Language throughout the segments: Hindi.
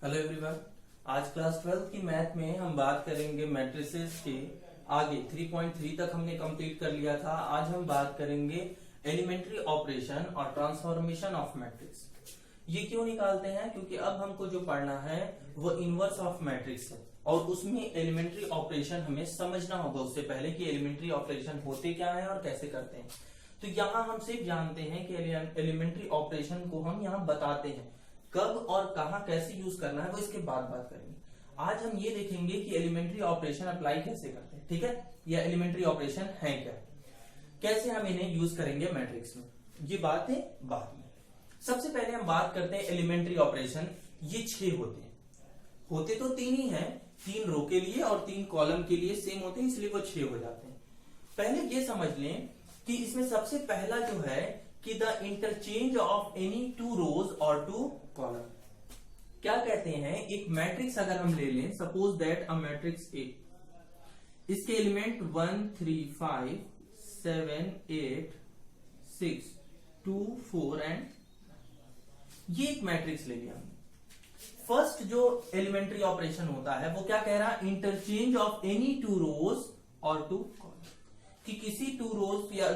Hello everyone. आज क्लास 12 की मैथ में हम बात करेंगे मैट्रिसेस के आगे 3.3 तक हमने कंप्लीट कर लिया था। आज हम बात करेंगे एलिमेंट्री ऑपरेशन और ट्रांसफॉर्मेशन ऑफ मैट्रिक्स। ये क्यों निकालते हैं? क्योंकि अब हमको जो पढ़ना है वो इनवर्स ऑफ मैट्रिक्स है और उसमें एलिमेंट्री ऑपरेशन हमें समझना होगा उससे पहले कि एलिमेंट्री ऑपरेशन होते क्या है और कैसे करते हैं। तो यहाँ हम सिर्फ जानते हैं कि एलिमेंट्री ऑपरेशन को हम यहाँ बताते हैं, कब और कहां कैसे यूज करना है वो इसके बाद बात करेंगे। आज हम ये देखेंगे कि एलिमेंट्री ऑपरेशन अप्लाई कैसे करते हैं, ठीक है, या एलिमेंट्री ऑपरेशन है क्या, कैसे हम इन्हें यूज करेंगे मैट्रिक्स में, ये बात है बाद में। सबसे पहले हम बात करते हैं एलिमेंट्री ऑपरेशन। ये 6 होते तो 3 ही हैं, 3 रो के लिए और 3 कॉलम के लिए सेम होते हैं, इसलिए वो 6 हो जाते हैं। पहले ये समझ लें कि इसमें सबसे पहला जो है कि द इंटरचेंज ऑफ एनी 2 रोज और 2 कॉलम। क्या कहते हैं, एक मैट्रिक्स अगर हम ले लें, सपोज दैट अ मैट्रिक्स ए, इसके एलिमेंट 1 3 5 7 8 6 2 4 एंड ये एक मैट्रिक्स ले लिया हमने। फर्स्ट जो एलिमेंट्री ऑपरेशन होता है वो क्या कह रहा है, इंटरचेंज ऑफ एनी 2 रोज और 2 कॉलम, कि किसी 2 रोज या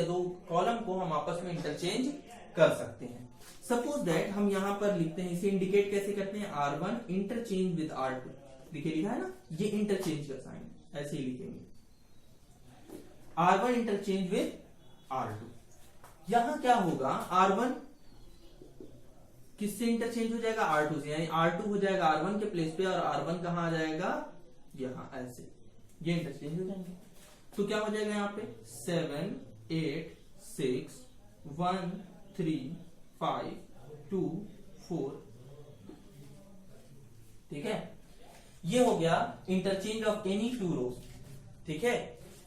2 कॉलम को हम आपस में इंटरचेंज कर सकते हैं। सपोज दैट हम यहां पर लिखते हैं, इसे इंडिकेट कैसे करते हैं, R1 इंटरचेंज विद R2, देखिए लिखा है ना, ये इंटरचेंज का साइन, ऐसे ही लिखेंगे R1 इंटरचेंज विद R2। यहां क्या होगा, R1 किससे इंटरचेंज हो जाएगा, R2 से, यानी R2 हो जाएगा R1 के प्लेस पे और R1 कहां आ जाएगा, यहां, ऐसे ये इंटरचेंज हो जाएंगे। तो क्या हो जाएगा यहाँ पे 7 8 6 1 3 5 2 4, ठीक है, ये हो गया इंटरचेंज ऑफ एनी 2 रोज, ठीक है।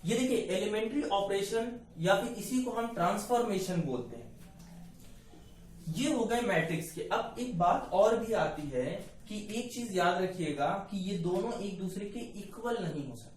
ये देखिए एलिमेंट्री ऑपरेशन या फिर इसी को हम ट्रांसफॉर्मेशन बोलते हैं। ये हो गए मैट्रिक्स के। अब एक बात और भी आती है कि एक चीज याद रखिएगा कि ये दोनों एक दूसरे के इक्वल नहीं हो सकते।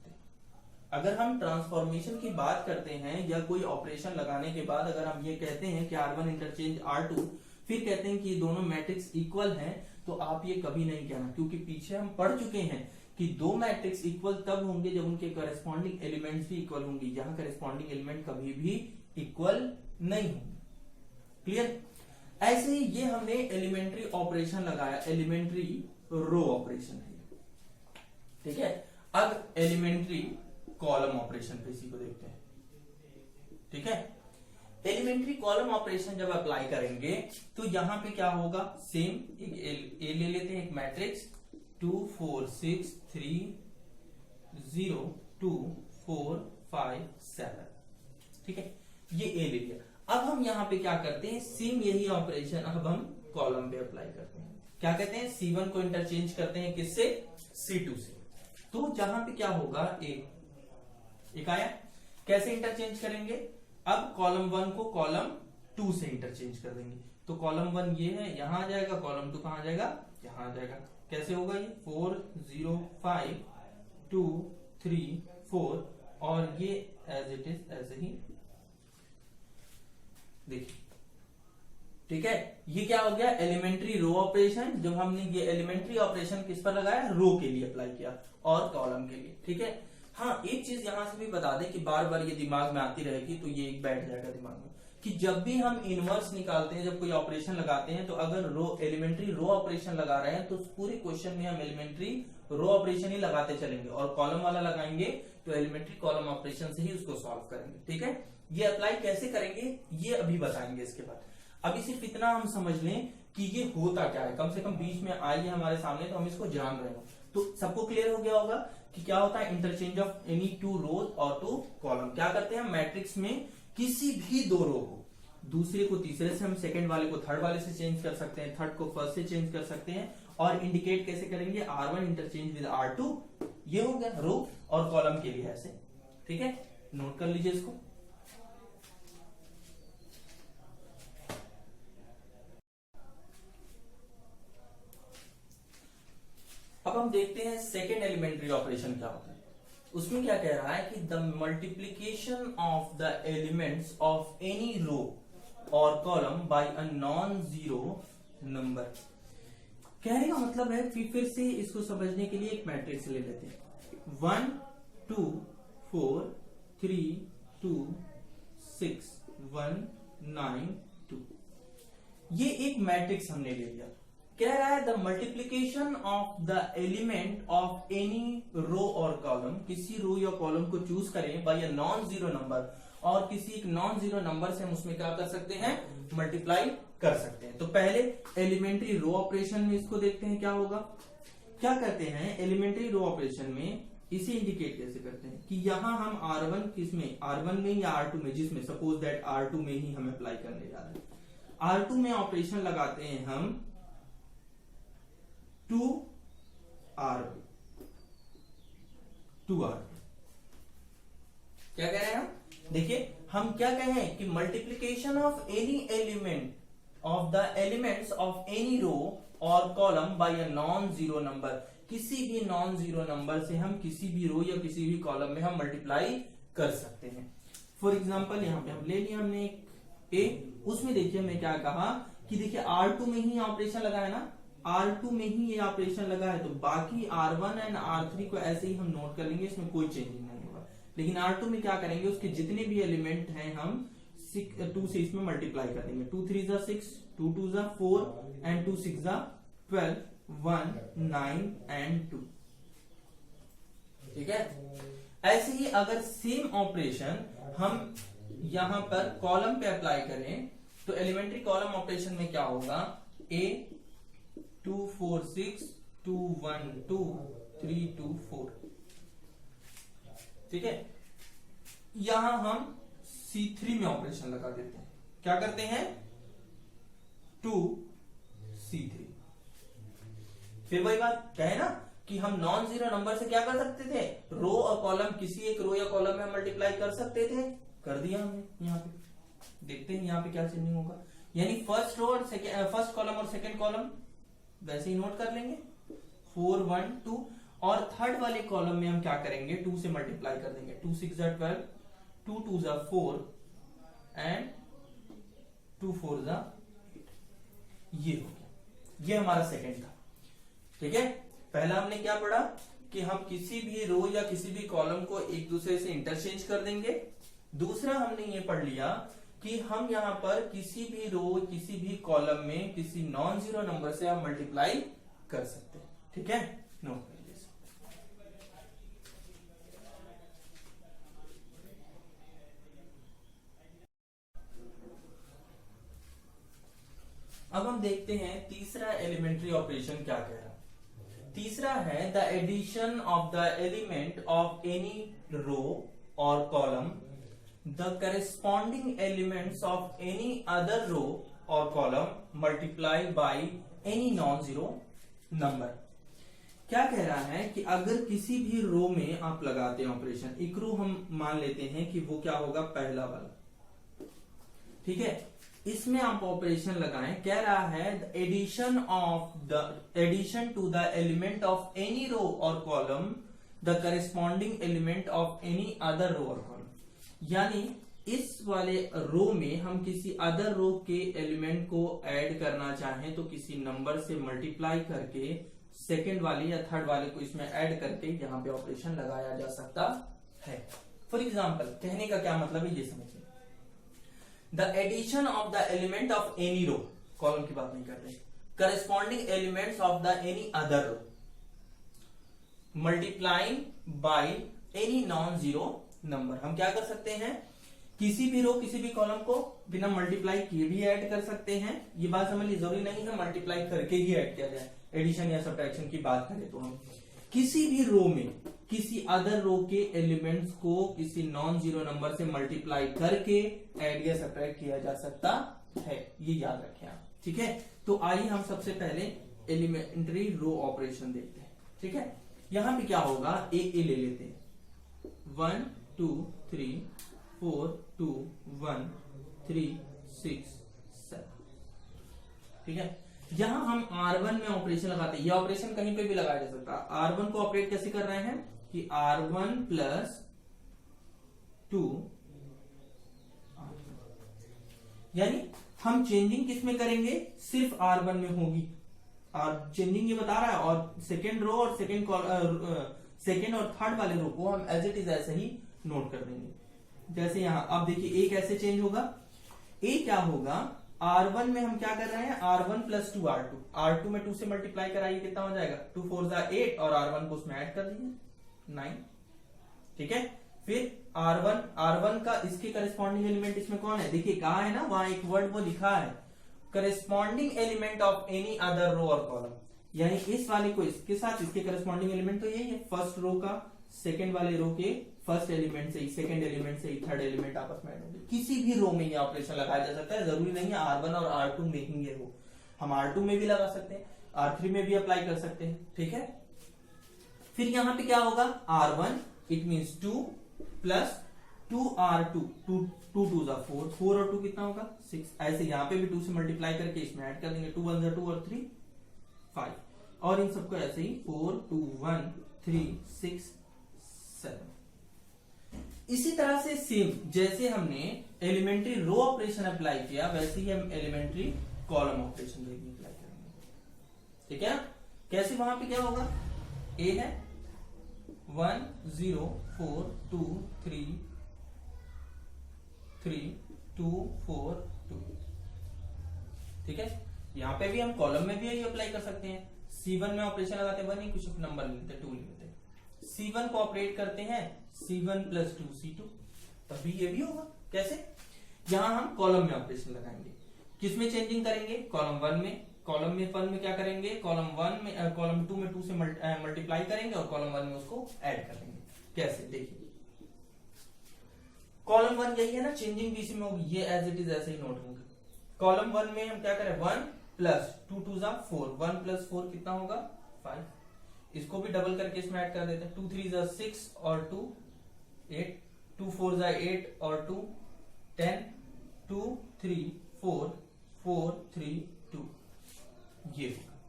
अगर हम ट्रांसफॉर्मेशन की बात करते हैं या कोई ऑपरेशन लगाने के बाद अगर हम ये कहते हैं कि R1 इंटरचेंज R2, फिर कहते हैं कि ये दोनों मैट्रिक्स इक्वल हैं, तो आप ये कभी नहीं कहना, क्योंकि पीछे हम पढ़ चुके हैं कि 2 मैट्रिक्स इक्वल तब होंगे जब उनके करस्पॉन्डिंग एलिमेंट्स भी इक्वल होंगे। यहां करस्पॉन्डिंग एलिमेंट कभी भी इक्वल नहीं होंगे। क्लियर? ऐसे ही ये हमने एलिमेंट्री ऑपरेशन लगाया, एलिमेंट्री रो ऑपरेशन है, ठीक है। अब एलिमेंट्री कॉलम ऑपरेशन पे इसी को देखते हैं, ठीक है। एलिमेंट्री कॉलम ऑपरेशन जब अप्लाई करेंगे तो यहां पे क्या होगा, सेम एक ए ले लेते हैं, एक मैट्रिक्स 2 4 6 3 0 2 4 5 7, ठीक है, ये ए ले लिया। अब हम यहां पे क्या करते हैं, सेम यही ऑपरेशन अब हम कॉलम पे अप्लाई करते हैं। क्या कहते हैं, C1 को इंटरचेंज करते हैं किससे, C2 से। तो जहां पे क्या होगा, एक आया, कैसे इंटरचेंज करेंगे, अब कॉलम 1 को कॉलम 2 से इंटरचेंज कर देंगे। तो कॉलम 1 ये है, यहां आ जाएगा, कॉलम 2 कहां आ जाएगा, यहां आ जाएगा। कैसे होगा ये 4 0 5 2 3 4, और ये एज इट इज ऐसे ही देखिए, ठीक है। ये क्या हो गया, एलिमेंट्री रो ऑपरेशन। जब हमने ये एलिमेंट्री ऑपरेशन किस पर लगाया, रो के लिए अप्लाई किया और कॉलम के लिए, ठीक है। हाँ, एक चीज यहां से भी बता दें कि बार बार ये दिमाग में आती रहेगी, तो ये एक बैठ जाएगा दिमाग में कि जब भी हम इनवर्स निकालते हैं, जब कोई ऑपरेशन लगाते हैं, तो अगर रो एलिमेंट्री रो ऑपरेशन लगा रहे हैं तो पूरे क्वेश्चन में हम एलिमेंट्री रो ऑपरेशन ही लगाते चलेंगे, और कॉलम वाला लगाएंगे तो एलिमेंट्री कॉलम ऑपरेशन से ही उसको सॉल्व करेंगे, ठीक है। ये अप्लाई कैसे करेंगे ये अभी बताएंगे इसके बाद। अभी सिर्फ इतना हम समझ लें कि ये होता क्या है, कम से कम बीच में आई है हमारे सामने तो हम इसको जान रहे हो, तो सबको क्लियर हो गया होगा कि क्या होता है इंटरचेंज ऑफ एनी 2 रोज और 2 कॉलम। क्या करते हैं, मैट्रिक्स में किसी भी 2 रो को दूसरे को तीसरे से, हम सेकंड वाले को थर्ड वाले से चेंज कर सकते हैं, थर्ड को फर्स्ट से चेंज कर सकते हैं, और इंडिकेट कैसे करेंगे, R1 इंटरचेंज विद R2, ये हो गया रो और कॉलम के लिए ऐसे, ठीक है। नोट कर लीजिए इसको। अब हम देखते हैं सेकेंड एलिमेंट्री ऑपरेशन क्या होता है। उसमें क्या कह रहा है कि the multiplication of the elements of any row और column by a non zero number. कहने का मतलब है फिर से इसको समझने के लिए एक मैट्रिक्स ले लेते हैं। 1 2 4 3 2 6 1 9 2। ये एक मैट्रिक्स हमने ले लिया। कह रहा है the multiplication of the element of any row और कॉलम, किसी रो या कॉलम को चूज करें by a non zero number, और किसी एक नॉन जीरो नंबर से हम उसमें क्या कर सकते हैं, मल्टीप्लाई कर सकते हैं। तो पहले एलिमेंट्री रो ऑपरेशन में इसको देखते हैं क्या होगा। क्या करते हैं एलिमेंट्री रो ऑपरेशन में, इसे इंडिकेट कैसे करते हैं कि यहां हम R1 किसमें, R1 में या R2 में, जिसमें सपोज दैट R2 में ही हम अप्लाई करने जा रहे हैं। R2 में ऑपरेशन लगाते हैं हम 2R2। क्या कह रहे हैं हम, देखिए हम क्या कहें कि multiplication of any element of the elements of any row और column by a non zero number, किसी भी नॉन जीरो नंबर से हम किसी भी रो या किसी भी कॉलम में हम मल्टीप्लाई कर सकते हैं। फॉर एग्जांपल यहाँ पे हम ले लिया हमने एक ए, उसमें देखिए हमने क्या कहा कि देखिए R2 में ही ऑपरेशन लगा है ना, R2 में ही ये ऑपरेशन लगा है, तो बाकी R1 एंड R3 को ऐसे ही हम नोट कर लेंगे, इसमें कोई चेंजिंग नहीं होगा। लेकिन R2 में क्या करेंगे, उसके जितने भी एलिमेंट हैं हम 2 से इसमें मल्टीप्लाई कर देंगे। 2 3 जा 6, 2 2 जा 4 एंड 2 6 जा 12, 1 9 एंड 2। ठीक है, ऐसे ही अगर सेम ऑपरेशन हम यहां पर कॉलम पे अप्लाई करें तो एलिमेंट्री कॉलम ऑपरेशन में क्या होगा, A 2 4 6 2 1 2 3 2 4। ठीक है, यहां हम C3 में ऑपरेशन लगा देते हैं। क्या करते हैं, 2 C3। फिर वही बात कहे ना कि हम नॉन जीरो नंबर से क्या कर सकते थे, रो और कॉलम, किसी एक रो या कॉलम में मल्टीप्लाई कर सकते थे, कर दिया हमने। यहाँ पे देखते हैं यहाँ पे क्या चेंजिंग होगा, यानी फर्स्ट रो और फर्स्ट कॉलम और सेकंड कॉलम वैसे ही नोट कर लेंगे 4 1 2, और थर्ड वाले कॉलम में हम क्या करेंगे, 2 से मल्टीप्लाई कर देंगे। 2 6 जा 12, 2 2 जा 4 एंड 2 4 जा 8। ये हो गया, ये हमारा सेकंड था। ठीक है, पहला हमने क्या पढ़ा कि हम किसी भी रो या किसी भी कॉलम को एक दूसरे से इंटरचेंज कर देंगे। दूसरा हमने ये पढ़ लिया कि हम यहां पर किसी भी रो किसी भी कॉलम में किसी नॉन जीरो नंबर से हम मल्टीप्लाई कर सकते हैं। ठीक है, नोट कर लीजिए। अब हम देखते हैं तीसरा एलिमेंट्री ऑपरेशन क्या कह रहा है। तीसरा है the addition of the element of any row और column the corresponding elements of any other row or column multiplied by any non-zero number। क्या कह रहा है कि अगर किसी भी रो में आप लगाते हैं ऑपरेशन, एक रो हम मान लेते हैं कि वो क्या होगा, पहला वाला। ठीक है, इसमें आप ऑपरेशन लगाएं। कह रहा है addition to the element of any row और column the corresponding element of any other row और कॉलम, यानी इस वाले रो में हम किसी अदर रो के एलिमेंट को ऐड करना चाहें तो किसी नंबर से मल्टीप्लाई करके सेकंड वाले या थर्ड वाले को इसमें ऐड करके यहां पे ऑपरेशन लगाया जा सकता है। फॉर एग्जांपल, कहने का क्या मतलब है ये समझिए। The addition of the element of any row, column की बात नहीं कर रहे, corresponding elements of the any other row multiplying by any non zero number. हम क्या कर सकते हैं, किसी भी रो किसी भी कॉलम को बिना मल्टीप्लाई किए भी ऐड कर सकते हैं। ये बात समझ ली, जरूरी नहीं है मल्टीप्लाई करके ही ऐड किया जाए। एडिशन या सब्ट्रैक्शन की बात करें तो हम किसी भी रो में किसी अदर रो के एलिमेंट्स को किसी नॉन जीरो नंबर से मल्टीप्लाई करके ऐड या सब्ट्रैक्ट किया जा सकता है, ये याद रखें आप। ठीक है, तो आइए हम सबसे पहले एलिमेंट्री रो ऑपरेशन देखते हैं। ठीक है, यहां पे क्या होगा, ए ले लेते हैं, 1 2 3 4 2 1 3 6 7। ठीक है, यहां हम R1 में ऑपरेशन लगाते हैं। यह ऑपरेशन कहीं पे भी लगाया जा सकता है। R1 को ऑपरेट कैसे कर रहे हैं कि R1 प्लस 2, यानी हम चेंजिंग किस में करेंगे, सिर्फ R1 में होगी। और चेंजिंग ये बता रहा है, और सेकेंड रो और सेकेंड और थर्ड वाले रो को हम एज इट इज ऐसे ही नोट कर देंगे। जैसे यहां अब देखिए, ए कैसे चेंज होगा, ए क्या होगा, R1 में हम क्या कर रहे हैं, R1 प्लस 2 R2, R2 में 2 से मल्टीप्लाई कराइए, कितना हो जाएगा, 2 4 जा 8, और R1 को उसमें ऐड कर दीजिए 9। ठीक है, फिर R1 का इसके करस्पॉन्डिंग एलिमेंट इसमें कौन है, देखिए कहा है ना, वहां एक वर्ड वो लिखा है, corresponding element of any other row और कॉलम, यानी इस वाले को इसके साथ इसके करस्पॉन्डिंग एलिमेंट तो यही है, फर्स्ट रो का सेकंड वाले रो के फर्स्ट एलिमेंट से ही, सेकंड एलिमेंट से ही थर्ड एलिमेंट आपस में ऐड होंगे। किसी भी रो में ये ऑपरेशन लगाया जा सकता है, जरूरी नहीं है R1 और R2 में ही ये हो, हम R2 में भी लगा सकते हैं, R3 में भी अप्लाई कर सकते हैं। ठीक है, फिर यहां पे क्या होगा, R1 it means 2 plus 2R2, 2 2 जा 4, 4 और 2 कितना होगा 6, ऐसे यहां पे भी 2 से मल्टीप्लाई करके इसमें ऐड कर देंगे, 2 1 जा 2 और 3 5, और इन सबको ऐसे ही 4 2 1 3 6 7। इसी तरह से सेम जैसे हमने एलिमेंट्री रो ऑपरेशन अप्लाई किया, वैसे ही हम एलिमेंट्री कॉलम ऑपरेशन भी अप्लाई करेंगे। ठीक है, कैसे, वहां पे क्या होगा, ए है 1 0 4 2 3 3 2 4 2। ठीक है, यहां पे भी हम कॉलम में भी यही अप्लाई कर सकते हैं, C1 में ऑपरेशन लगाते हैं, 1 ही कुछ नंबर लेते हैं, 2 लेते हैं, C1 को ऑपरेट करते हैं C1 प्लस 2 C2, तभी ये भी होगा। कैसे, यहां हम कॉलम में ऑपरेशन लगाएंगे, किसमें चेंजिंग करेंगे, कॉलम 1 में, कॉलम में 1 में क्या करेंगे, कॉलम 1 में कॉलम 2 में 2 से मल्टीप्लाई करेंगे और कॉलम 1 में उसको ऐड कर देंगे। कैसे, देखिए कॉलम 1 यही है ना, चेंजिंग भी इसी में होगी, ये एज इट इज ऐसे ही नोट होंगे। कॉलम 1 में हम क्या करें, 1 प्लस 2 2 जा 4, 1 प्लस 4 कितना होगा 5, इसको भी डबल करके इसमें ऐड कर देते हैं, 2 3 जा 6 और 2 8, 2 4 जा 8 और 2 10, 2 3 4 4 3 2, ये होगा।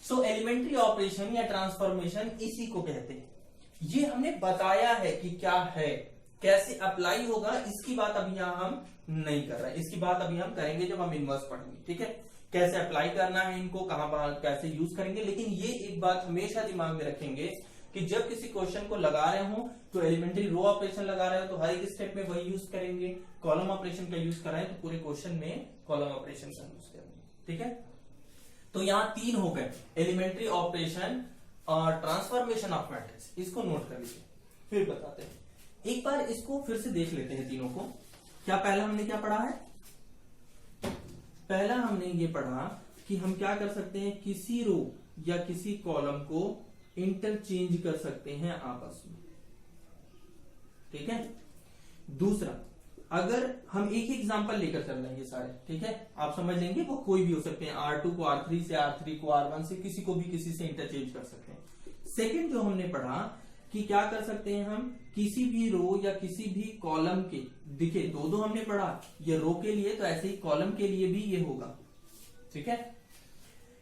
सो एलिमेंट्री ऑपरेशन या ट्रांसफॉर्मेशन इसी को कहते हैं। ये हमने बताया है कि क्या है, कैसे अप्लाई होगा, इसकी बात अभी यहां हम नहीं कर रहे हैं, इसकी बात अभी हम करेंगे जब हम इनवर्स पढ़ेंगे। ठीक है, कैसे अप्लाई करना है इनको, कहां पर कैसे यूज करेंगे, लेकिन ये एक बात हमेशा दिमाग में रखेंगे कि जब किसी क्वेश्चन को लगा रहे हो तो एलिमेंट्री रो ऑपरेशन लगा रहे हो तो हर एक स्टेप में वही यूज करेंगे, कॉलम ऑपरेशन का यूज कर रहे हैं तो पूरे क्वेश्चन में कॉलम ऑपरेशन का यूज करेंगे। ठीक है, तो यहां 3 हो गए, एलिमेंट्री ऑपरेशन और ट्रांसफॉर्मेशन ऑफ मैट्रिक्स, इसको नोट कर लीजिए, फिर बताते हैं। एक बार इसको फिर से देख लेते हैं तीनों को। क्या पहला हमने क्या पढ़ा है, पहला हमने ये पढ़ा कि हम क्या कर सकते हैं, किसी रो या किसी कॉलम को इंटरचेंज कर सकते हैं आपस में। ठीक है, दूसरा, अगर हम एक ही एग्जांपल लेकर चल रहे हैं ये सारे, ठीक है, आप समझ लेंगे, वो कोई भी हो सकते हैं, R2 को R3 से, R3 को R1 से, किसी को भी किसी से इंटरचेंज कर सकते हैं। सेकंड जो हमने पढ़ा कि क्या कर सकते हैं हम, किसी भी रो या किसी भी कॉलम के, देखिए दो हमने पढ़ा, ये रो के लिए तो ऐसे ही कॉलम के लिए भी ये होगा। ठीक है,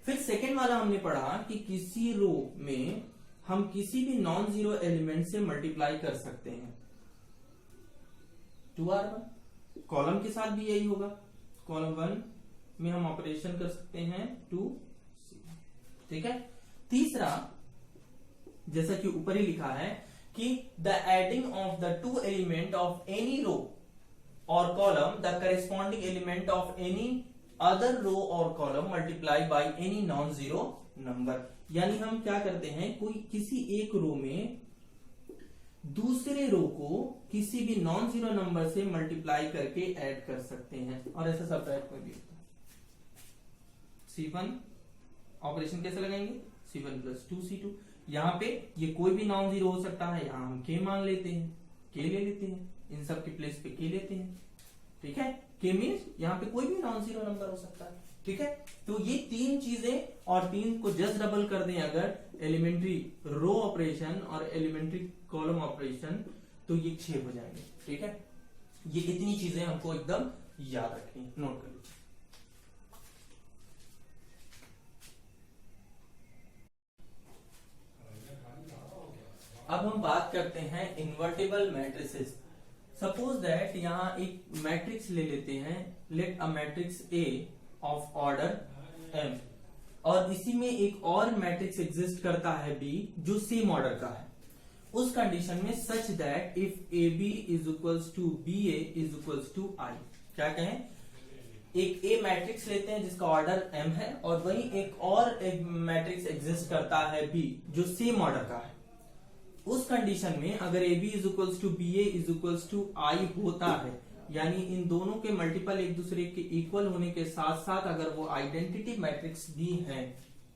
फिर सेकंड वाला हमने पढ़ा कि किसी रो में हम किसी भी नॉन जीरो एलिमेंट से मल्टीप्लाई कर सकते हैं, 2R1, कॉलम के साथ भी यही होगा, कॉलम 1 में हम ऑपरेशन कर सकते हैं 2C। ठीक है, तीसरा जैसा कि ऊपर ही लिखा है कि the adding of the 2 element of any row और column the corresponding element of any other row और column multiply by any non zero number. यानी हम क्या करते हैं, कोई किसी एक रो में दूसरे रो को किसी भी नॉन जीरो नंबर से मल्टीप्लाई करके ऐड कर सकते हैं, और ऐसा सब्ट्रैक्ट में भी होता है। C1 ऑपरेशन कैसे लगाएंगे, C1 प्लस 2C2, यहाँ पे ये कोई भी नॉन जीरो हो सकता है, यहाँ हम K मान लेते हैं, K ले लेते हैं, इन सब के प्लेस पे K लेते हैं। ठीक है, K मीन्स यहाँ पे कोई भी नॉन जीरो नंबर हो सकता है। ठीक है, तो ये 3 चीजें, और 3 को जस्ट डबल कर दें अगर, एलिमेंट्री रो ऑपरेशन और एलिमेंट्री कॉलम ऑपरेशन, तो ये 6 हो जाएंगे। ठीक है, ये इतनी चीजें हमको एकदम याद रखनी, नोट कर लीजिए। अब हम बात करते हैं इन्वर्टेबल मैट्रिसेस। सपोज दैट यहां एक मैट्रिक्स ले लेते हैं, let a matrix A of order m, और इसी में एक और मैट्रिक्स एग्जिस्ट करता है बी जो सेम ऑर्डर का है, उस कंडीशन में such that if A B is equals to B A is equals to I, क्या कहें, एक ए मैट्रिक्स लेते हैं जिसका ऑर्डर m है और वही एक और एक मैट्रिक्स एग्जिस्ट करता है b जो सेम ऑर्डर का है। उस कंडीशन में अगर A B is equals to B A is equals to I होता है, यानी इन दोनों के मल्टीपल एक दूसरे के इक्वल होने के साथ साथ अगर वो आइडेंटिटी मैट्रिक्स भी हैं,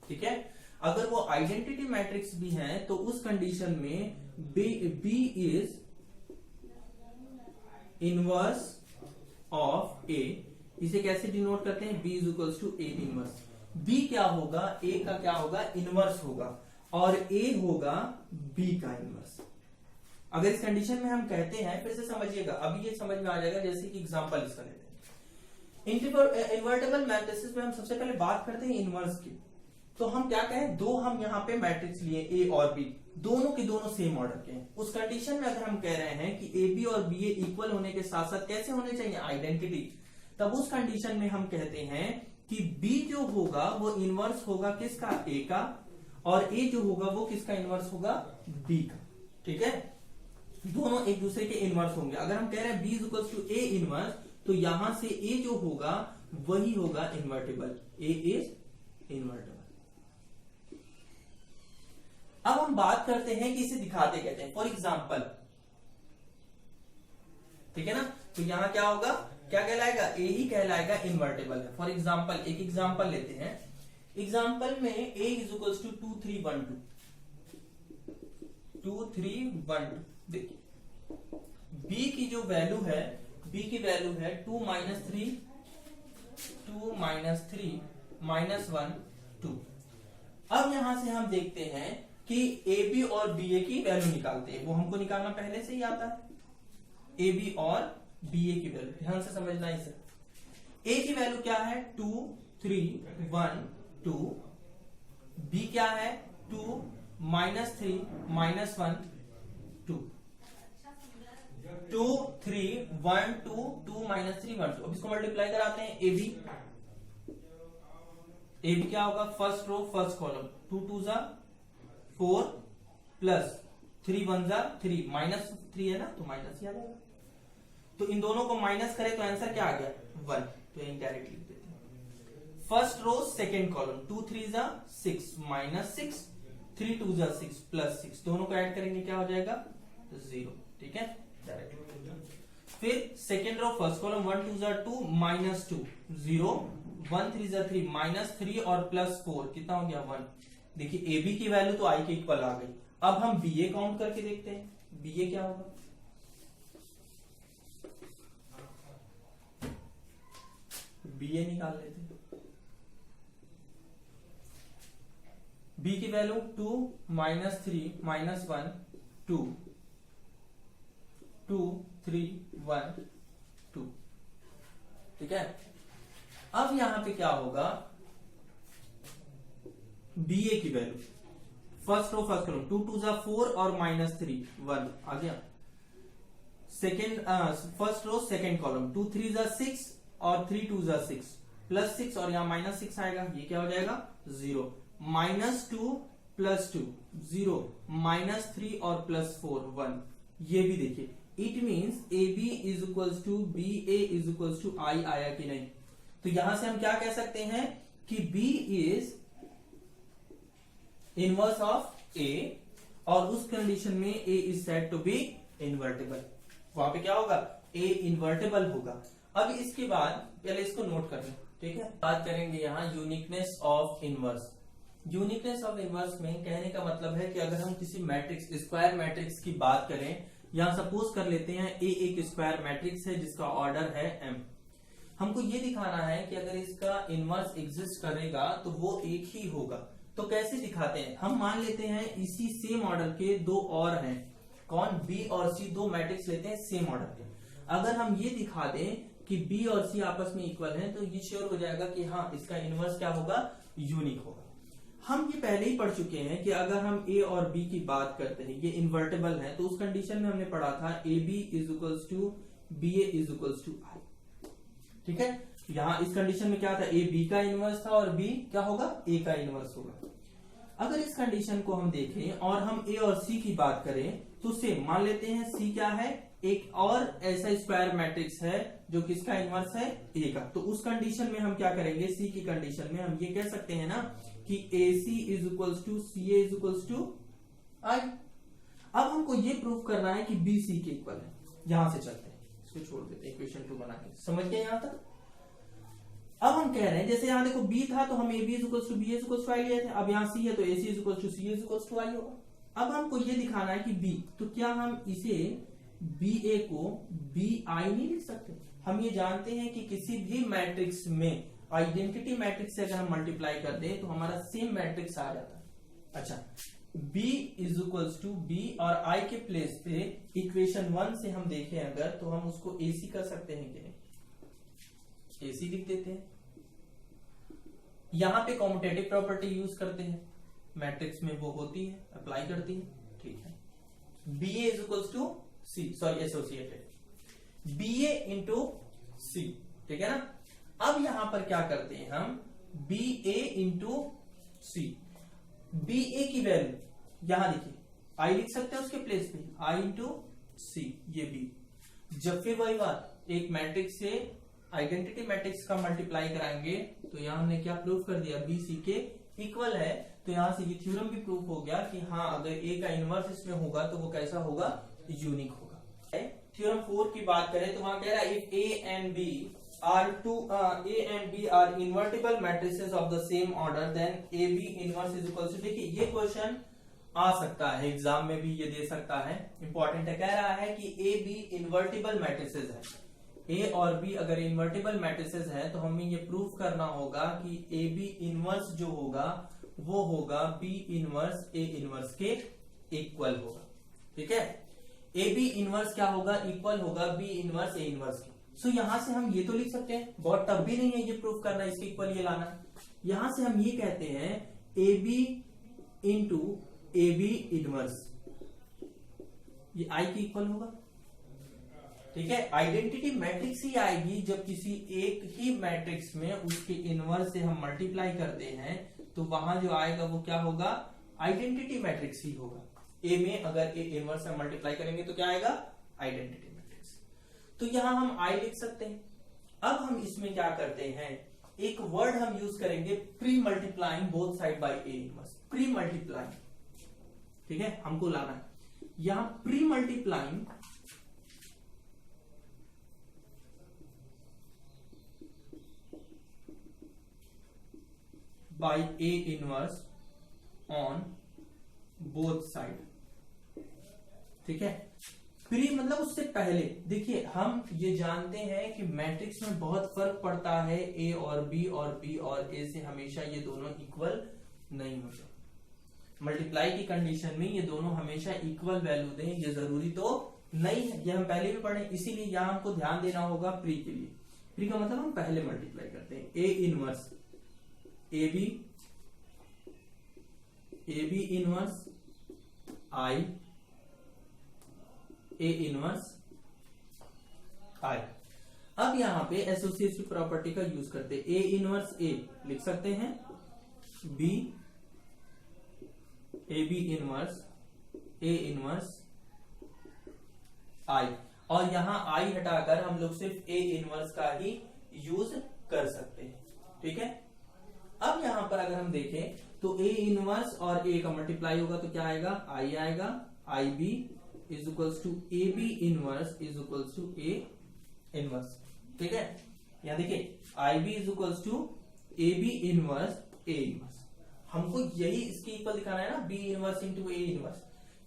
ठीक है, अगर वो आइडेंटिटी मैट्रिक्स भी हैं तो उस कंडीशन में B is inverse of A. इसे कैसे डिनोट करते हैं, b is equals to A inverse. b क्या होगा, a का क्या होगा, इनवर्स होगा और a होगा b का इनवर्स। अगर इस कंडीशन में हम कहते हैं, फिर से समझिएगा, अभी ये समझ में आ जाएगा, जैसे कि एग्जांपल इसका लेते हैं। इन्वर्टेबल मैट्रिसेस में हम सबसे पहले बात करते हैं इनवर्स की। तो हम क्या कहें, दो हम यहाँ पे मैट्रिक्स लिए a और b, दोनों के दोनों सेम ऑर्डर के हैं। उस कंडीशन में अगर हम कह रहे हैं कि ए बी और बी ए इक्वल होने के साथ साथ कैसे होने चाहिए, आइडेंटिटी, तब उस कंडीशन में हम कहते हैं कि b जो होगा वो इनवर्स होगा किसका, a का, और a जो होगा वो किसका इनवर्स होगा, b का। ठीक है, दोनों एक दूसरे के इनवर्स होंगे। अगर हम कह रहे हैं b is equal to a inverse, तो यहां से a जो होगा वही होगा इन्वर्टेबल, a इज इन्वर्टेबल। अब हम बात करते हैं कि इसे दिखाते कहते हैं, फॉर एग्जाम्पल, ठीक है ना, तो यहां क्या होगा, क्या कहलाएगा, ए ही कहलाएगा, इन्वर्टेबल है। फॉर एग्जाम्पल, एक एग्जाम्पल लेते हैं। एग्जाम्पल में a इज इक्वल टू 2 3 1 2 2 3 1 2। देखिए b की जो वैल्यू है, b की वैल्यू है 2 - 3 2 - 3 -1 2। अब यहां से हम देखते हैं कि ए बी और बी ए की वैल्यू निकालते हैं, वो हमको निकालना पहले से ही आता है, ए बी और बी ए की वैल्यू। ध्यान से समझना इसे। ए की वैल्यू क्या है, 2 3 1 2। बी क्या है, 2 - 3 -1 2। 2 3 1 2 2 - 3 1 2। अब इसको मल्टीप्लाई कराते हैं, ए बी क्या होगा, फर्स्ट रो फर्स्ट कॉलम, 2 2 जा 4 प्लस 3 1 जा 3, -3 है ना, तो माइनस ही आ जाएगा। तो इन दोनों को माइनस करें तो आंसर क्या आ गया, 1, तो इनडायरेक्ट लिख देते हैं। फर्स्ट रो सेकेंड कॉलम, 2 3 जा 6 -6 3 2 जा 6 प्लस 6, दोनों को ऐड करेंगे क्या हो जाएगा, 0। ठीक है, डायरेक्ट। फिर सेकेंड रो फर्स्ट कॉलम, 1 2 जा 2 -2 0 1 3 जा 3 -3 और प्लस 4, कितना हो गया, 1। देखिए ए बी की वैल्यू तो आई के इक्वल आ गई। अब हम बी ए काउंट करके देखते हैं, बी ए क्या होगा, बी ए निकाल लेते हैं। बी की वैल्यू 2 - 3 -1 2 2 3 1 2। ठीक है, अब यहां पे क्या होगा, बी ए की value first row first column, 2 2 जा 4 और -3 1 आ गया। Second first row second column, 2 3 जा 6 और 3 2 जा 6 प्लस 6 और यहाँ -6 आएगा, ये क्या हो जाएगा, 0 -2 प्लस 2 0 -3 और प्लस 4 1। ये भी देखिए, it means A B is equals to B A is equals to I आया कि नहीं। तो यहां से हम क्या कह सकते हैं कि b is inverse of a, और उस कंडीशन में a is said to be invertible. वहां पे क्या होगा, a इन्वर्टेबल होगा। अब इसके बाद पहले इसको नोट कर लें, ठीक है। बात करेंगे यहाँ uniqueness of inverse. Uniqueness of inverse में कहने का मतलब है कि अगर हम किसी मैट्रिक्स, स्क्वायर मैट्रिक्स की बात करें, यहां सपोज कर लेते हैं a एक स्क्वायर मैट्रिक्स है जिसका ऑर्डर है m। हमको ये दिखाना है कि अगर इसका इनवर्स एग्जिस्ट करेगा तो वो एक ही होगा। तो कैसे दिखाते हैं, हम मान लेते हैं इसी सेम ऑर्डर के दो और हैं, कौन, b और c, दो मैट्रिक्स लेते हैं सेम ऑर्डर के। अगर हम ये दिखा दें कि b और c आपस में इक्वल हैं, तो ये श्योर हो जाएगा कि हाँ इसका इनवर्स क्या होगा, यूनिक होगा। हम ये पहले ही पढ़ चुके हैं कि अगर हम a और b की बात करते हैं, ये इन्वर्टेबल है, तो उस कंडीशन में हमने पढ़ा था A B is equals to B A is equals to I. ठीक है, यहाँ इस कंडीशन में क्या था, ए बी का इनवर्स था और बी क्या होगा, ए का इनवर्स होगा। अगर इस कंडीशन को हम देखें और हम ए और सी की बात करें तो सेम मान लेते हैं, सी क्या है, एक और ऐसा स्क्वायर मैट्रिक्स है जो किसका इनवर्स है, ए का। तो उस कंडीशन में हम क्या करेंगे, सी की कंडीशन में हम ये कह सकते हैं ना कि A C is equals to C A is equals to I. अब हमको ये प्रूव करना है कि बी सी के इक्वल है। यहां से चलते हैं, इसको छोड़ देते हैं, इक्वेशन 2 बना के, समझ गए यहां तक। अब हम कह रहे हैं जैसे यहाँ देखो बी था तो हम A B is equals to B is equals to I लिए थे, अब यहाँ सी है तो A C is equals to C is equals to I होगा। अब हमको ये दिखाना है कि बी, तो क्या हम इसे बी ए को बी आई नहीं लिख सकते। हम ये जानते हैं कि किसी भी मैट्रिक्स में आइडेंटिटी मैट्रिक्स से अगर हम मल्टीप्लाई कर दें तो हमारा सेम मैट्रिक्स आ जाता है। अच्छा, b is equals to B और i के प्लेस पे इक्वेशन 1 से हम देखें अगर तो हम उसको ac कर सकते हैं क्या, ac लिख देते हैं। यहां पे कॉम्यूटेटिव प्रॉपर्टी यूज करते हैं, मैट्रिक्स में वो होती है, अप्लाई करती है, ठीक है। ba is equals to C, sorry associated ba into C, ठीक है ना। अब यहां पर क्या करते हैं हम, ba into C, B A की वैल्यू यहां देखिए आई लिख सकते हैं उसके प्लेस पे, आई इंटू सी, ये बी। जब फिर वही बात, एक मैट्रिक्स से आइडेंटिटी मैट्रिक्स का मल्टीप्लाई कराएंगे तो यहां हमने क्या प्रूव कर दिया, बी सी के इक्वल है। तो यहां से ये थ्योरम भी प्रूव हो गया कि हाँ अगर ए का इनवर्स इसमें होगा तो वो कैसा होगा, यूनिक होगा। थ्योरम 4 की बात करें तो वहां कह रहा है if A and B are invertible matrices of the same order then AB inverse is equals to, देखिए ये क्वेश्चन आ सकता है एग्जाम में भी, ये दे सकता है, इंपॉर्टेंट है। कह रहा है कि ए बी इन्वर्टिबल मैट्रिसेस है, ए और बी अगर इन्वर्टिबल मैट्रिसेस है तो हमें ये प्रूफ करना होगा कि ए बी इनवर्स जो होगा वो होगा बी इनवर्स ए इनवर्स के इक्वल होगा, ठीक है। ए बी इनवर्स क्या होगा, इक्वल होगा बी इनवर्स ए इनवर्स के। सो यहां से हम ये तो लिख सकते हैं, बहुत टफ भी नहीं है ये प्रूफ करना, इसके इक्वल ये लाना। यहां से हम ये कहते हैं A B into A B inverse, ये आई के इक्वल होगा, ठीक है। आइडेंटिटी मैट्रिक्स ही आएगी जब किसी एक ही मैट्रिक्स में उसके इनवर्स से हम मल्टीप्लाई करते हैं तो वहां जो आएगा वो क्या होगा, आइडेंटिटी मैट्रिक्स ही होगा। ए में अगर ए इनवर्स से मल्टीप्लाई करेंगे तो क्या आएगा, आइडेंटिटी मैट्रिक्स। तो यहां हम आई लिख सकते हैं। अब हम इसमें क्या करते हैं, एक वर्ड हम यूज करेंगे, pre multiplying both side by A inverse, pre multiplying, ठीक है, हमको लाना है। यहां pre multiplying bye A inverse on both side, ठीक है। प्री मतलब उससे पहले, देखिए हम ये जानते हैं कि मैट्रिक्स में बहुत फर्क पड़ता है ए और बी और ए से हमेशा ये दोनों इक्वल नहीं होते। मल्टीप्लाई की कंडीशन में ये दोनों हमेशा इक्वल वैल्यू दें ये जरूरी तो नहीं है, ये हम पहले भी पढ़े, इसीलिए यहां हमको ध्यान देना होगा प्री के लिए। प्री का मतलब हम पहले मल्टीप्लाई करते हैं, A inverse A B inverse I A inverse I. अब यहां पे एसोसिएटिव प्रॉपर्टी का यूज करते हैं, ए इनवर्स ए लिख सकते हैं, B A B inverse A inverse I, और यहां आई हटाकर हम लोग सिर्फ ए इनवर्स का ही यूज कर सकते हैं, ठीक है। अब यहां पर अगर हम देखें तो ए इनवर्स और ए का मल्टीप्लाई होगा तो क्या आएगा, आई आएगा, I B is equals to A B inverse is equals to A inverse, ठीक है। यहां देखिए I B is equals to A B inverse A inverse, हमको यही इसके इक्वल दिखाना है ना, B inverse into A inverse.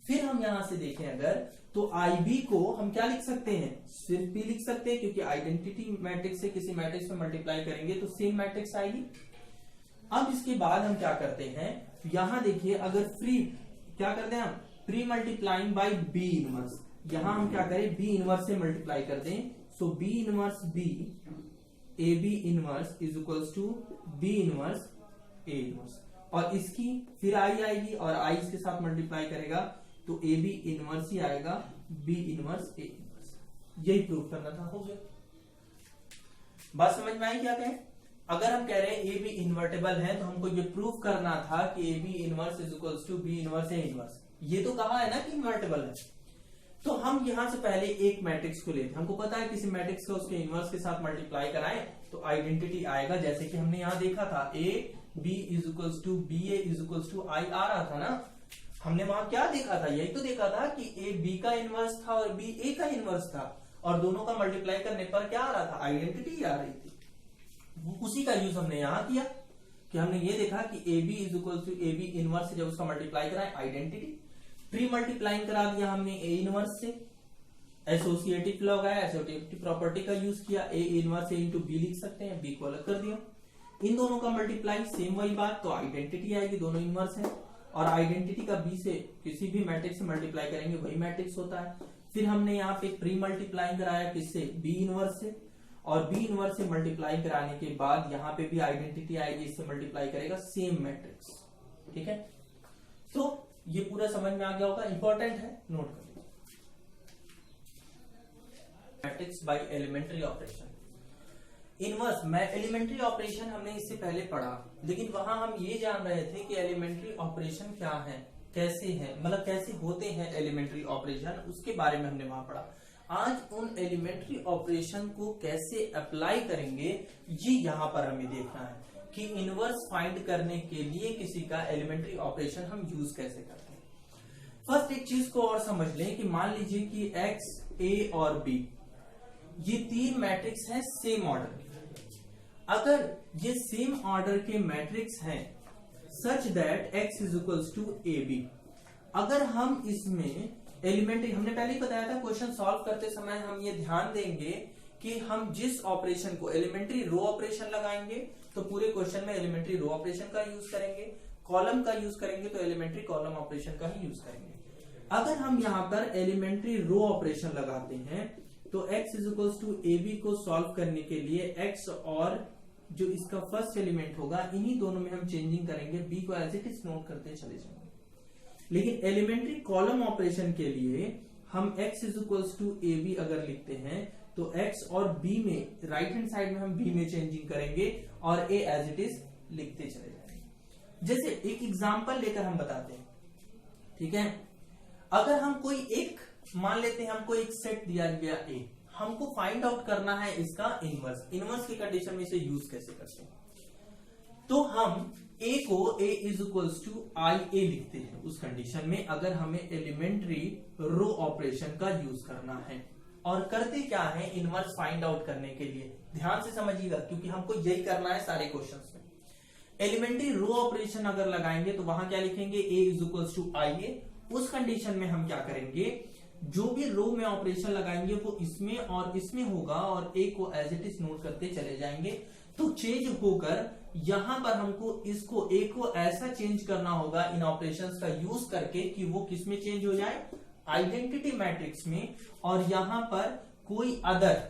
फिर हम यहां से देखें अगर तो आई बी को हम क्या लिख सकते हैं, सिर्फ बी लिख सकते हैं, क्योंकि आइडेंटिटी मैट्रिक्स से किसी मैट्रिक्स में मल्टीप्लाई करेंगे तो सेम मैट्रिक्स आएगी। अब इसके बाद हम क्या करते हैं, यहां देखिए अगर फ्री क्या करते हैं हम, pre multiplying by B inverse, यहां हम क्या करें, बी इनवर्स से मल्टीप्लाई कर दें। So B inverse B A B inverse is equals to B inverse A inverse, और इसकी फिर आई आएगी और आई इसके साथ मल्टीप्लाई करेगा तो ए बी इनवर्स ही आएगा बी इनवर्स ए इनवर्स। यही प्रूव करना था, हो गया। बात समझ में आई क्या कहें? अगर हम कह रहे हैं ए बी इन्वर्टेबल है तो हमको ये प्रूव करना था कि A B inverse is equals to B inverse A inverse. ये तो कहा है ना कि इन्वर्टेबल है, तो हम यहां से पहले एक मैट्रिक्स को लेते हैं। हमको पता है किसी मैट्रिक्स को उसके इनवर्स के साथ मल्टीप्लाई कराएं तो आइडेंटिटी आएगा, जैसे कि हमने यहां देखा था A B is equals to B A is equals to I आ रहा था ना। हमने वहां क्या देखा था? यही तो देखा था कि ए बी का इनवर्स था और बी ए का इनवर्स था, और दोनों का मल्टीप्लाई करने पर क्या आ रहा था? आइडेंटिटी आ रही थी। उसी का यूज हमने यहां किया कि हमने ये देखा कि A B is equal to A B inverse से जब उसका मल्टीप्लाई कराए आइडेंटिटी, प्री मल्टीप्लाइंग करा दिया हमने ए इनवर्स से, एसोसिएटिव लॉ आया, एसोसिएटिव प्रॉपर्टी का यूज किया, A inverse A into B लिख सकते हैं, बी को अलग कर दिया, इन दोनों का मल्टीप्लाई सेम वही बात, तो आइडेंटिटी आएगी, दोनों इनवर्स है, और आइडेंटिटी का बी से किसी भी मैट्रिक्स से मल्टीप्लाई करेंगे वही मैट्रिक्स होता है। फिर हमने यहाँ पे प्री मल्टीप्लाइंग कराया किससे? बी इनवर्स से, और बी इनवर्स से मल्टीप्लाई कराने के बाद यहाँ पे भी आइडेंटिटी आएगी, इससे मल्टीप्लाई करेगा सेम मैट्रिक्स। ठीक है, तो ये पूरा समझ में आ गया होगा, इंपॉर्टेंट है, नोट कर लीजिए। Matrix by elementary operation. Inverse में एलिमेंट्री ऑपरेशन हमने इससे पहले पढ़ा, लेकिन वहां हम ये जान रहे थे कि एलिमेंट्री ऑपरेशन क्या है, कैसे है, मतलब कैसे होते हैं एलिमेंट्री ऑपरेशन, उसके बारे में हमने वहां पढ़ा। आज उन एलिमेंट्री ऑपरेशन को कैसे अप्लाई करेंगे ये यहां पर हमें देखना है कि इनवर्स फाइंड करने के लिए किसी का एलिमेंट्री ऑपरेशन हम यूज कैसे करते हैं। फर्स्ट एक चीज को और समझ लें कि मान लीजिए कि एक्स, ए और बी ये तीन मैट्रिक्स हैं सेम ऑर्डर के। अगर ये सेम ऑर्डर के मैट्रिक्स हैं such that x is equals to A B, अगर हम इसमें एलिमेंट्री, हमने पहले ही बताया था क्वेश्चन सॉल्व करते समय हम ये ध्यान देंगे कि हम जिस ऑपरेशन को एलिमेंट्री रो ऑपरेशन लगाएंगे तो पूरे क्वेश्चन में एलिमेंट्री रो ऑपरेशन का यूज करेंगे, कॉलम का यूज करेंगे तो एलिमेंट्री कॉलम ऑपरेशन का ही यूज करेंगे। अगर हम यहाँ पर एलिमेंट्री रो ऑपरेशन लगाते हैं तो x is equals to A B को सॉल्व करने के लिए x और जो इसका फर्स्ट एलिमेंट होगा इन्हीं दोनों में हम चेंजिंग करेंगे, b को एज इट इज नोट करते चले जाएंगे। लेकिन एलिमेंट्री कॉलम ऑपरेशन के लिए हम x is equals to A B अगर लिखते हैं तो x और b में राइट हैंड साइड में हम b में चेंजिंग करेंगे और a एज इट इज लिखते चले जाएंगे। जैसे एक एग्जांपल लेकर हम बताते हैं, ठीक है। अगर हम कोई एक मान लेते हैं, हमको एक सेट दिया गया a, हमको फाइंड आउट करना है इसका इनवर्स। इनवर्स की कंडीशन में इसे यूज कैसे करते हैं? तो हम a को a is equals to I ए लिखते हैं उस कंडीशन में अगर हमें एलिमेंट्री रो ऑपरेशन का यूज करना है। और करते क्या है इनवर्स फाइंड आउट करने के लिए, ध्यान से समझिएगा क्योंकि हमको यही करना है सारे क्वेश्चंस में। एलिमेंट्री रो ऑपरेशन अगर लगाएंगे तो वहां क्या लिखेंगे? a is equals to I ए। उस कंडीशन में हम क्या करेंगे, जो भी रो में ऑपरेशन लगाएंगे वो इसमें और इसमें होगा और a को एज इट इज नोट करते चले जाएंगे। तो चेंज होकर यहां पर हमको इसको a को ऐसा चेंज करना होगा इन ऑपरेशंस का यूज करके कि वो किस में चेंज हो जाए? आइडेंटिटी मैट्रिक्स में। और यहां पर कोई अदर,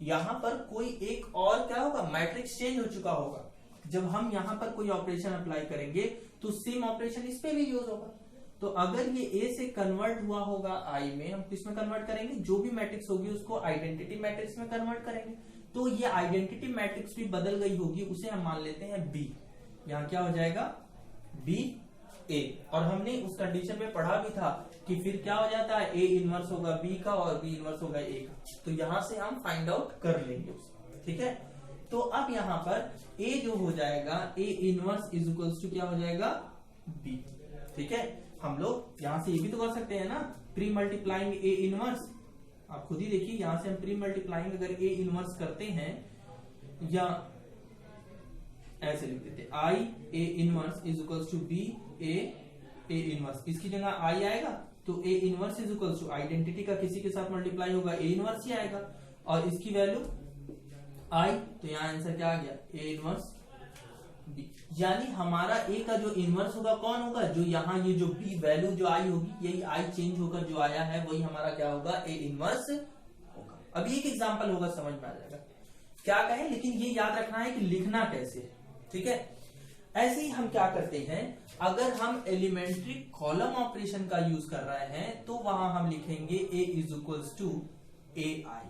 यहां पर कोई एक और क्या होगा? मैट्रिक्स चेंज हो चुका होगा। जब हम यहां पर कोई ऑपरेशन अप्लाई करेंगे तो सेम ऑपरेशन इस पे भी यूज होगा। तो अगर ये A से कन्वर्ट हुआ होगा I में, हम किस में कन्वर्ट करेंगे? जो भी मैट्रिक्स होगी उसको आइडेंटिटी मैट्रिक्स में कन्वर्ट करेंगे। तो ये आइडेंटिटी मैट्रिक्स भी बदल गई होगी, उसे हम मान लेते हैं B। यहाँ क्या हो जाएगा? B A। और हमने उस कंडीशन में पढ़ा भी था कि फिर क्या हो जाता है? A इनवर्स होगा B का और B इनवर्स होगा A का। तो यहां से हम फाइंड आउट कर लेंगे उसे, ठीक है। तो अब यहाँ पर A जो हो जाएगा A inverse is equals to क्या हो जाएगा? B, ठीक है। हम लोग यहां से ये भी तो कर सकते हैं ना, प्री मल्टीप्लाइंग ए इनवर्स। आप खुद ही देखिए, यहां से हम प्री मल्टीप्लाइंग अगर ए इनवर्स करते हैं या ऐसे लिख देते I A inverse is equals to B A inverse, इसकी जगह आई आएगा तो A inverse is equals to identity का किसी के साथ मल्टीप्लाई होगा ए इनवर्स ही आएगा और इसकी वैल्यू आई, तो यहाँ आंसर क्या आ गया? A inverse B. यानी हमारा ए का जो इनवर्स होगा कौन होगा? जो यहाँ ये जो बी वैल्यू जो आई होगी, यही आई चेंज होकर जो आया है वही हमारा क्या होगा? ए इनवर्स होगा। अभी एक एग्जांपल होगा, समझ में आ जाएगा क्या कहें, लेकिन ये याद रखना है कि लिखना कैसे, ठीक है। ऐसे ही हम क्या करते हैं, अगर हम एलिमेंट्री कॉलम ऑपरेशन का यूज कर रहे हैं तो वहां हम लिखेंगे a is equals to A I.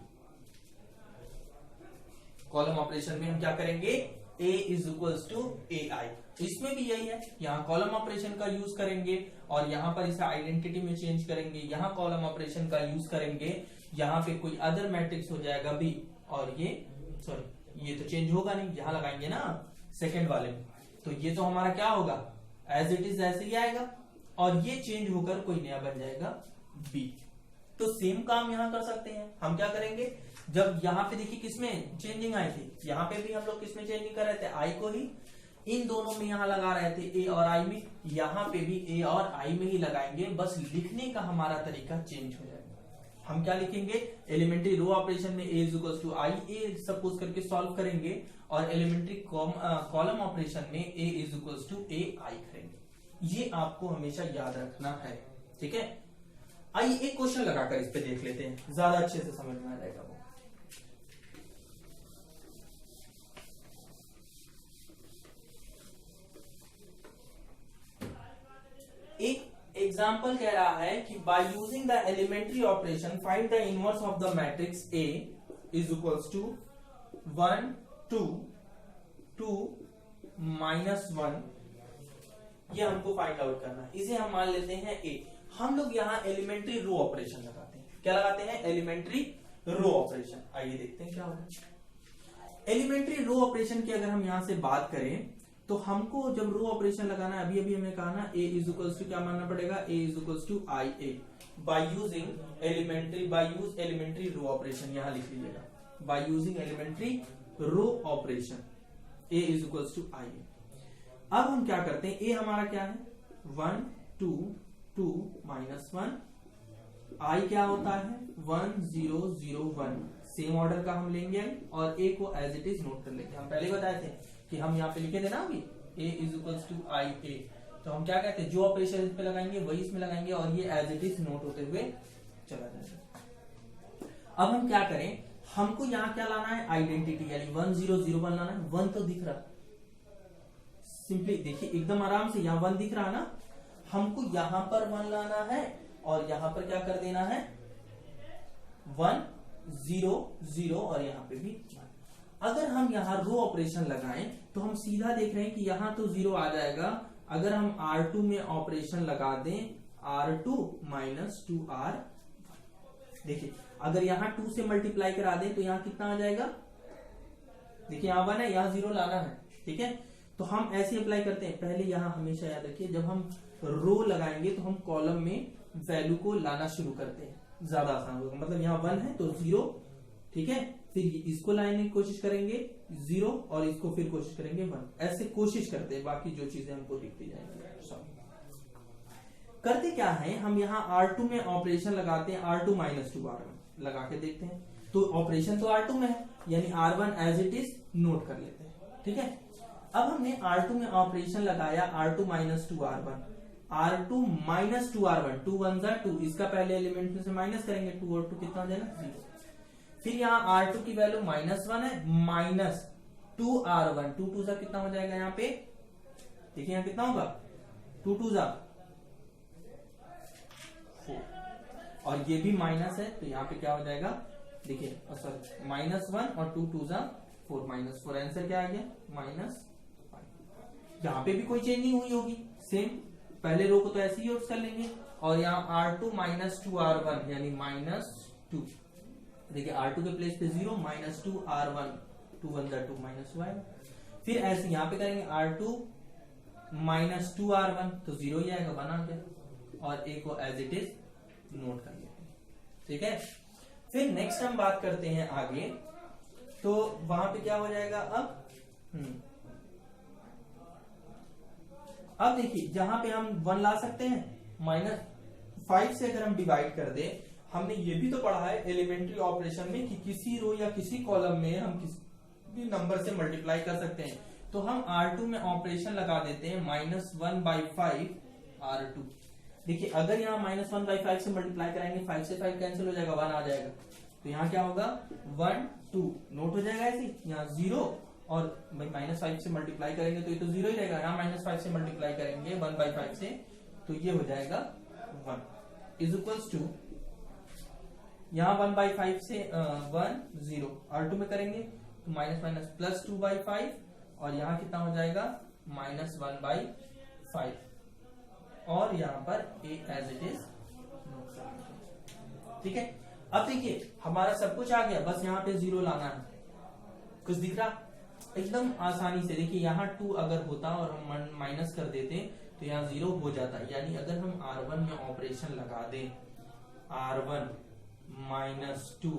Column operation में हम क्या करेंगे, a is equals to AI। इसमें भी यही है, यहाँ कॉलम ऑपरेशन का यूज करेंगे और यहाँ पर इसे आइडेंटिटी में चेंज करेंगे, यहाँ कॉलम ऑपरेशन का यूज करेंगे, यहाँ पे कोई अदर मैट्रिक्स हो जाएगा B, और ये सॉरी ये तो चेंज होगा नहीं, यहाँ लगाएंगे ना सेकंड वाले में, तो ये तो हमारा क्या होगा, एज इट इज ऐसे ही आएगा, और ये चेंज होकर कोई नया बन जाएगा B। तो सेम काम यहाँ कर सकते हैं। हम क्या करेंगे, जब यहाँ पे देखिए किसमें चेंजिंग आई थी, यहाँ पे भी हम लोग किसमें चेंजिंग कर रहे थे, आई को ही, इन दोनों में यहाँ लगा रहे थे ए और आई में, यहाँ पे भी ए और आई में ही लगाएंगे, बस लिखने का हमारा तरीका चेंज हो जाएगा। हम क्या लिखेंगे, एलिमेंट्री रो ऑपरेशन में A is equal to I A suppose करके सॉल्व करेंगे, और एलिमेंट्री कॉलम ऑपरेशन में A is equal to A I करेंगे। ये आपको हमेशा याद रखना है, ठीक है। आइए एक क्वेश्चन लगाकर इस पे देख लेते हैं, ज्यादा अच्छे से समझ में आ जाएगा वो। एक एग्जाम्पल कह रहा है कि by using the elementary operation find the inverse of the matrix A is equals to 1 2 2 -1। ये हमको फाइंड आउट करना है, इसे हम मान लेते हैं A। हम लोग यहाँ एलिमेंट्री रो ऑपरेशन लगाते हैं, क्या लगाते हैं, एलिमेंट्री रो ऑपरेशन। आइए देखते हैं क्या होगा। एलिमेंट्री रो ऑपरेशन की अगर हम यहाँ से बात करें तो हमको जब रो ऑपरेशन लगाना है, अभी हमने कहा ना a इज इक्वल्स टू क्या मानना पड़ेगा, a is equals to I A by using elementary row operation. यहां लिख लीजिएगा, by using elementary row operation a is equals to I A. अब हम क्या करते हैं, a हमारा क्या है 1 2 2 -1, i क्या होता है 1 0 0 1। सेम ऑर्डर का हम लेंगे और a को एज इट इज नोट कर लेंगे। हम पहले बताए थे कि हम यहाँ पे लिखे थे ना अभी a is equals to I ए, तो हम क्या कहते हैं, जो ऑपरेशन इस पे लगाएंगे वही इसमें लगाएंगे, और ये एज इट इज नोट होते हुए चला जाएगा। अब हम क्या करें, हमको यहाँ क्या लाना है, आइडेंटिटी, यानी 1 0 0 1 लाना है। 1 तो दिख रहा, सिंपली देखिए एकदम आराम से, यहाँ 1 दिख रहा ना, हमको यहाँ पर 1 लाना है और यहाँ पर क्या कर देना है 1 0 0, और यहाँ पे भी 1। अगर हम यहाँ रो ऑपरेशन लगाएं तो हम सीधा देख रहे हैं कि यहाँ तो 0 आ जाएगा। अगर हम R2 में ऑपरेशन लगा दें, R2 -2R, देखिए अगर यहाँ 2 से मल्टीप्लाई करा दें तो यहाँ कितना आ जाएगा, देखिए यहाँ 1 है, यहाँ 0 लाना है, ठीक है। तो हम ऐसे अप्लाई करते हैं, पहले यहाँ हमेशा याद रखिए जब हम रो लगाएंगे तो हम कॉलम में वैल्यू को लाना शुरू करते हैं, ज्यादा आसान होगा। मतलब यहाँ 1 है तो 0, ठीक है, फिर इसको लाने की कोशिश करेंगे 0, और इसको फिर कोशिश करेंगे 1, ऐसे कोशिश करते हैं। बाकी जो चीजें हमको दिखती जाएंगी। करते क्या है, हम यहाँ R2 में ऑपरेशन लगाते हैं, R2 -2R1 लगा के देखते हैं, तो ऑपरेशन तो R2 में है, यानी R1 as it is note कर लेते हैं, ठीक है। अब हमने R2 में ऑपरेशन लगाया, R2 -2R1, R2 -2R1, 2 1 2, इसका पहले एलिमेंट में से माइनस करेंगे, 2 और 2 कितना हो जाएगा 0। फिर यहाँ R2 की वैल्यू -1 है, -2R1, 2 2 जा कितना हो जाएगा, यहाँ पे देखिए यहाँ कितना होगा 2 2 जा 4, और ये भी माइनस है, तो यहाँ पे क्या हो जाएगा, देखिए सॉरी -1 और 2 2 जा 4, -4, आंसर क्या आ गया -5। यहाँ पे भी कोई चेंज नहीं हुई होगी, सेम पहले रो को तो ऐसे ही यूज कर लेंगे, और यहाँ R2 -2R1 यानी -2, देखिए R2 के प्लेस पे 0, -2R1, 2 1 2 -1। फिर ऐसे यहाँ पे करेंगे R2 -2R1, तो 0 ही आएगा, बना गया, और a को एज इट इज नोट कर लेते हैं, ठीक है। फिर नेक्स्ट हम बात करते हैं आगे, तो वहां पे क्या हो जाएगा अब देखिए जहां पे हम 1 ला सकते हैं, -5 से अगर हम डिवाइड कर दे, हमने ये भी तो पढ़ा है एलिमेंट्री ऑपरेशन में कि किसी रो या किसी कॉलम में हम किसी भी नंबर से मल्टीप्लाई कर सकते हैं। तो हम R2 में ऑपरेशन लगा देते हैं -1/5 R2। देखिए अगर यहाँ -1/5 से मल्टीप्लाई कराएंगे, 5 से 5 कैंसिल हो जाएगा, 1 आ जाएगा, तो यहाँ क्या होगा 1 2 नोट हो जाएगा ऐसे, यहाँ 0, और भाई -5 से मल्टीप्लाई करेंगे तो ये तो 0 ही रहेगा, यहाँ -5 से मल्टीप्लाई करेंगे 1/5 से, तो ये हो जाएगा 1 इज इक्वल्स टू, यहाँ 1/5 से 1 0 R2 में करेंगे तो माइनस माइनस प्लस 2/5 और यहाँ कितना हो जाएगा -1/5 और यहाँ पर a एज इट इज। ठीक है, अब देखिए हमारा सब कुछ आ गया, बस यहाँ पे 0 लाना है। कुछ दिख रहा? एकदम आसानी से देखिए, यहाँ 2 अगर होता और हम माइनस कर देते तो यहाँ 0 हो जाता। यानी अगर हम R1 में ऑपरेशन लगा दें R1 - 2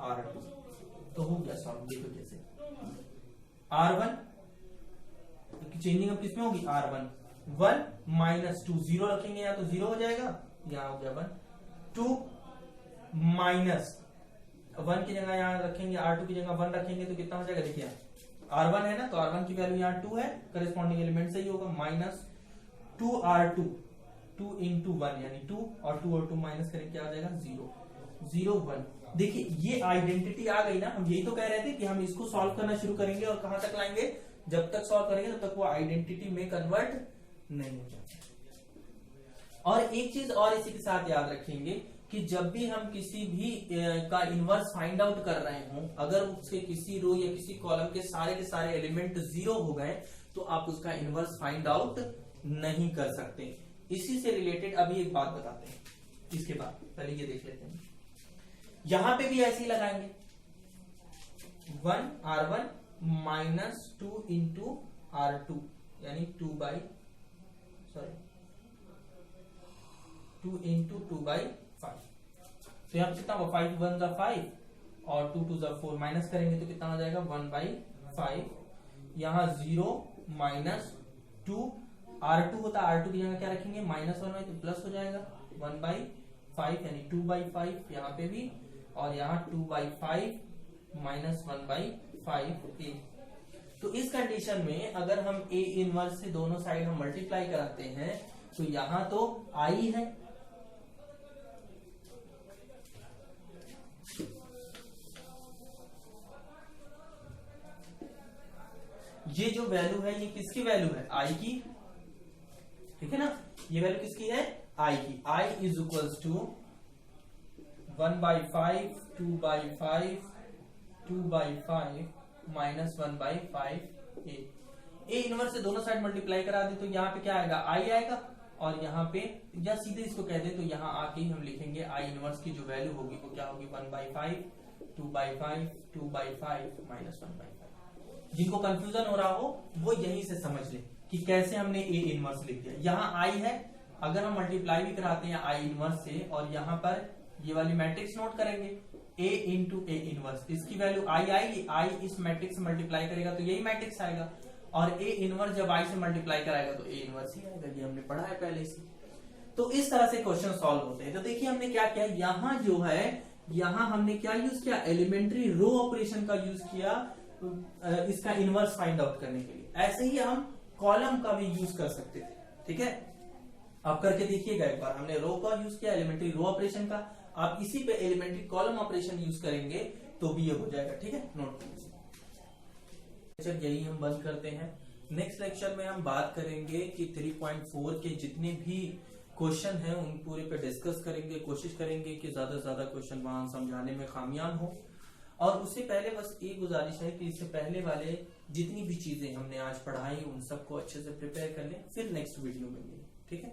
R2 तो हो गया सॉल्व। देखो कैसे R1 चेंजिंग अब किसमें होगी R1 1 - 2 0 रखेंगे यहाँ तो 0 हो जाएगा, यहाँ हो गया 1 2 माइनस 1 की जगह यहाँ रखेंगे R2 की जगह 1 रखेंगे तो कितना हो जाएगा। देखिए R1 है ना, तो R1 की वैल्यू यहाँ 2 है, करेस्पॉन्डिंग एलिमेंट से ही होगा -2 R2 2 × 1 यानी 2 और 2 और 2 माइनस करें क्या आ जाएगा 0 0 1। देखिए ये आइडेंटिटी आ गई ना, हम यही तो कह रहे थे कि हम इसको सॉल्व करना शुरू करेंगे और कहां तक लाएंगे, जब तक सॉल्व करेंगे तब तक वो आइडेंटिटी में कन्वर्ट नहीं हो जाता। और एक चीज और इसी के साथ याद रखेंगे कि जब भी हम किसी भी का इनवर्स फाइंड आउट कर रहे हो, अगर उसके किसी रो या किसी कॉलम के सारे एलिमेंट 0 हो गए तो आप उसका इनवर्स फाइंड आउट नहीं कर सकते। इसी से रिलेटेड अभी एक बात बताते हैं, इसके बाद पहले ये देख लेते हैं। यहां पे भी ऐसे ही लगाएंगे 1 R1 - 2 × R2 यानी 2 × 2/5। तो यहाँ कितना होगा 5 × 1 = 5 और 2 × 2 = 4 माइनस करेंगे तो कितना हो जाएगा 1/5। यहाँ 0 - 2 R2 होता है, R2 की जगह क्या रखेंगे -1 तो प्लस हो जाएगा 1/5 यानी 2/5 यहाँ पे भी, और यहाँ 2/5 - 1/5 तो इस कंडीशन में अगर हम A इनवर्स से दोनों साइड हम मल्टीप्लाई कराते हैं तो यहाँ तो I है, ये जो वैल्यू है ये किसकी वैल्यू है I की, ठीक है ना, ये वैल्यू किसकी है I की। I = 1/5 2/5 2/5 -1/5 A इनवर्स से दोनों साइड मल्टीप्लाई करा दे तो यहाँ पे क्या आएगा I आएगा, और यहाँ पे या सीधे इसको कह दे तो यहाँ आके हम लिखेंगे I इनवर्स की जो वैल्यू होगी वो क्या होगी 1/5 2/5 2/5 -1/5। जिनको कंफ्यूजन हो रहा हो वो यहीं से समझ ले कि कैसे हमने A इनवर्स लिख दिया। यहाँ I है, अगर हम मल्टीप्लाई भी कराते हैं I इनवर्स से और यहाँ पर ये वाली मैट्रिक्स नोट करेंगे A × A इनवर्स, इसकी वैल्यू I आएगी, I इस मैट्रिक्स से मल्टीप्लाई करेगा तो यही मैट्रिक्स आएगा, और A इनवर्स जब I से मल्टीप्लाई कराएगा तो A इनवर्स ही आएगा। ये हमने पढ़ा है पहले से। तो इस तरह से क्वेश्चन सॉल्व होते हैं। तो देखिए हमने क्या किया, यहाँ जो है यहाँ हमने क्या यूज किया, एलिमेंट्री रो ऑपरेशन का यूज किया इसका इनवर्स फाइंड आउट करने के लिए। ऐसे ही हम कॉलम का भी यूज कर सकते थे, ठीक है, आप करके देखिएगा एक बार। हमने रो का यूज किया, एलिमेंट्री रो ऑपरेशन का, आप इसी पे एलिमेंट्री कॉलम ऑपरेशन यूज करेंगे तो भी ये हो जाएगा, ठीक है, नोट कीजिए। यही हम बंद करते हैं। नेक्स्ट लेक्चर में हम बात करेंगे कि 3.4 के जितने भी क्वेश्चन हैं उन पूरे पे डिस्कस करेंगे, कोशिश करेंगे कि ज्यादा से ज्यादा क्वेश्चन वहां समझाने में कामयाब हो। और उससे पहले बस एक गुजारिश है कि इससे पहले वाले जितनी भी चीजें हमने आज पढ़ाई उन सबको अच्छे से प्रिपेयर कर लें, फिर नेक्स्ट वीडियो में मिलें, ठीक है।